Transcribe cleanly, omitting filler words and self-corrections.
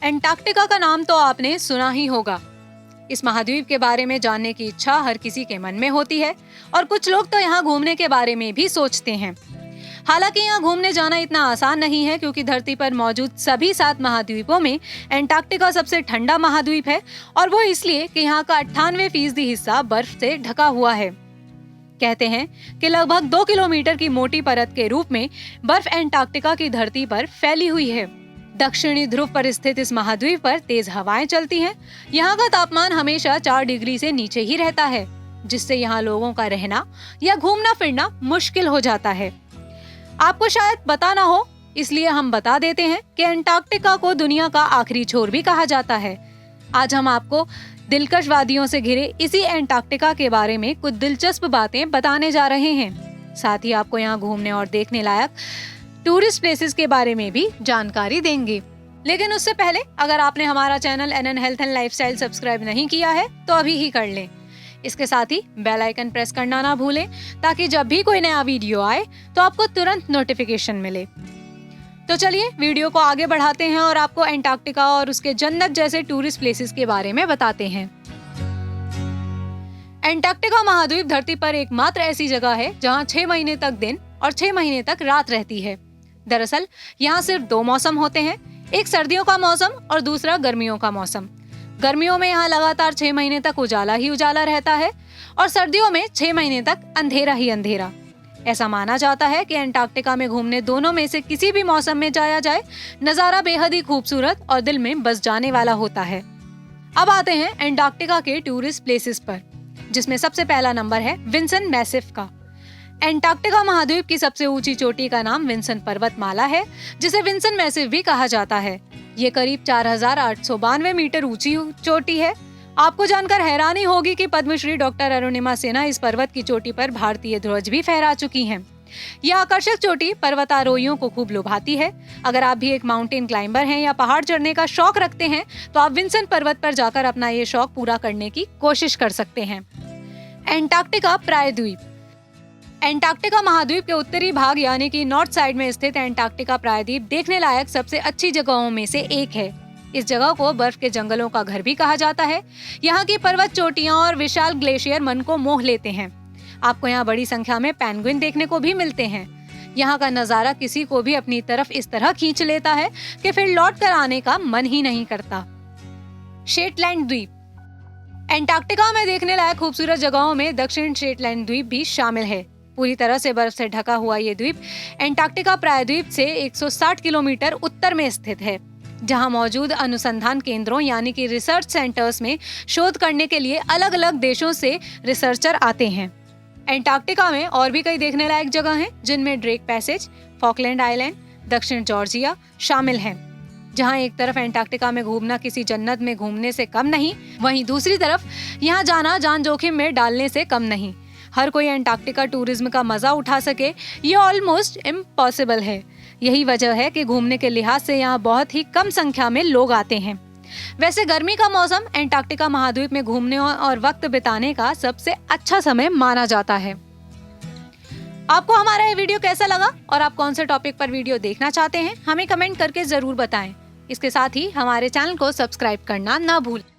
Antarctica का नाम तो आपने सुना ही होगा। इस महाद्वीप के बारे में जानने की इच्छा हर किसी के मन में होती है और कुछ लोग तो यहाँ घूमने के बारे में भी सोचते हैं। हालांकि यहाँ घूमने जाना इतना आसान नहीं है, क्योंकि धरती पर मौजूद सभी 7 महाद्वीपों में एंटार्क्टिका सबसे ठंडा महाद्वीप है, और वो इसलिए कि यहाँ का 98% हिस्सा बर्फ से ढका हुआ है। कहते हैं कि लगभग 2 किलोमीटर की मोटी परत के रूप में बर्फ एंटार्क्टिका की धरती पर फैली हुई है। दक्षिणी ध्रुव पर स्थित इस महाद्वीप पर तेज हवाएं चलती हैं। यहाँ का तापमान हमेशा 4 डिग्री से नीचे ही रहता है, जिससे यहाँ लोगों का रहना या घूमना फिरना मुश्किल हो जाता है। आपको शायद पता ना हो, इसलिए हम बता देते हैं कि एंटार्क्टिका को दुनिया का आखिरी छोर भी कहा जाता है। आज हम आपको दिलकश वादियों से घिरे इसी एंटार्क्टिका के बारे में कुछ दिलचस्प बातें बताने जा रहे हैं। साथ ही आपको यहाँ घूमने और देखने लायक टूरिस्ट प्लेसेस के बारे में भी जानकारी देंगे। लेकिन उससे पहले अगर आपने हमारा channel NN health and lifestyle subscribe नहीं किया है तो अभी ही कर लें। इसके साथ ही बेल आइकन प्रेस करना ना भूलें, ताकि जब भी कोई नया वीडियो आए तो आपको तुरंत नोटिफिकेशन मिले। तो चलिए वीडियो को आगे बढ़ाते हैं और आपको एंटार्क्टिका और उसके जन्नत जैसे टूरिस्ट प्लेसेस के बारे में बताते हैं। एंटार्क्टिका महाद्वीप धरती पर एकमात्र ऐसी जगह है जहां 6 महीने तक दिन और 6 महीने तक रात रहती है। दरअसल यहाँ सिर्फ 2 मौसम होते हैं, एक सर्दियों का मौसम और दूसरा गर्मियों का मौसम। गर्मियों में यहाँ लगातार 6 महीने तक उजाला ही उजाला रहता है और सर्दियों में 6 महीने तक अंधेरा ही अंधेरा। ऐसा माना जाता है कि एंटार्क्टिका में घूमने दोनों में से किसी भी मौसम में जाया जाए, नजारा बेहद ही खूबसूरत और दिल में बस जाने वाला होता है। अब आते हैं एंटार्क्टिका के टूरिस्ट प्लेसेस पर, जिसमें सबसे पहला नंबर है विंसन मैसिव का। एंटार्क्टिका महाद्वीप की सबसे ऊंची चोटी का नाम विंसन पर्वतमाला है, जिसे विंसन मैसिव भी कहा जाता है। ये करीब 4892 मीटर ऊंची चोटी है। आपको जानकर हैरानी होगी कि पद्मश्री डॉक्टर अरुणिमा सिन्हा इस पर्वत की चोटी पर भारतीय ध्वज भी फहरा चुकी हैं। यह आकर्षक चोटी पर्वतारोहियों को खूब लुभाती है। अगर आप भी एक माउंटेन क्लाइंबर हैं या पहाड़ चढ़ने का शौक रखते हैं तो आप विंसन पर्वत पर जाकर अपना ये शौक पूरा करने की कोशिश कर सकते हैं। एंटार्क्टिका प्रायद्वीप। एंटार्क्टिका महाद्वीप के उत्तरी भाग यानी कि नॉर्थ साइड में स्थित एंटार्क्टिका प्रायद्वीप देखने लायक सबसे अच्छी जगहों में से एक है। इस जगह को बर्फ के जंगलों का घर भी कहा जाता है। यहाँ की पर्वत चोटियां और विशाल ग्लेशियर मन को मोह लेते हैं। आपको यहाँ बड़ी संख्या में पेंगुइन देखने को भी मिलते हैं। यहाँ का नजारा किसी को भी अपनी तरफ इस तरह खींच लेता है कि फिर लौट कर आने का मन ही नहीं करता। शेटलैंड द्वीप। एंटार्क्टिका में देखने लायक खूबसूरत जगहों में दक्षिण शेटलैंड द्वीप भी शामिल है। पूरी तरह से बर्फ से ढका हुआ ये द्वीप एंटार्क्टिका प्रायद्वीप से 160 किलोमीटर उत्तर में स्थित है, जहां मौजूद अनुसंधान केंद्रों यानी कि रिसर्च सेंटर्स में शोध करने के लिए अलग अलग देशों से रिसर्चर आते हैं। एंटार्क्टिका में और भी कई देखने लायक जगह हैं, जिनमें ड्रेक पैसेज, फॉकलैंड आइलैंड, दक्षिण जॉर्जिया शामिल हैं। जहां एक तरफ एंटार्क्टिका में घूमना किसी जन्नत में घूमने से कम नहीं, वहीं दूसरी तरफ यहाँ जाना जान जोखिम में डालने से कम नहीं। हर कोई एंटार्क्टिका टूरिज्म का मजा उठा सके ये ऑलमोस्ट इम्पॉसिबल है। यही वजह है कि घूमने के लिहाज से यहाँ बहुत ही कम संख्या में लोग आते हैं। वैसे गर्मी का मौसम एंटार्क्टिका महाद्वीप में घूमने और वक्त बिताने का सबसे अच्छा समय माना जाता है। आपको हमारा ये वीडियो कैसा लगा और आप कौन से टॉपिक पर वीडियो देखना चाहते हैं, हमें कमेंट करके जरूर बताएं। इसके साथ ही हमारे चैनल को सब्सक्राइब करना ना भूलें।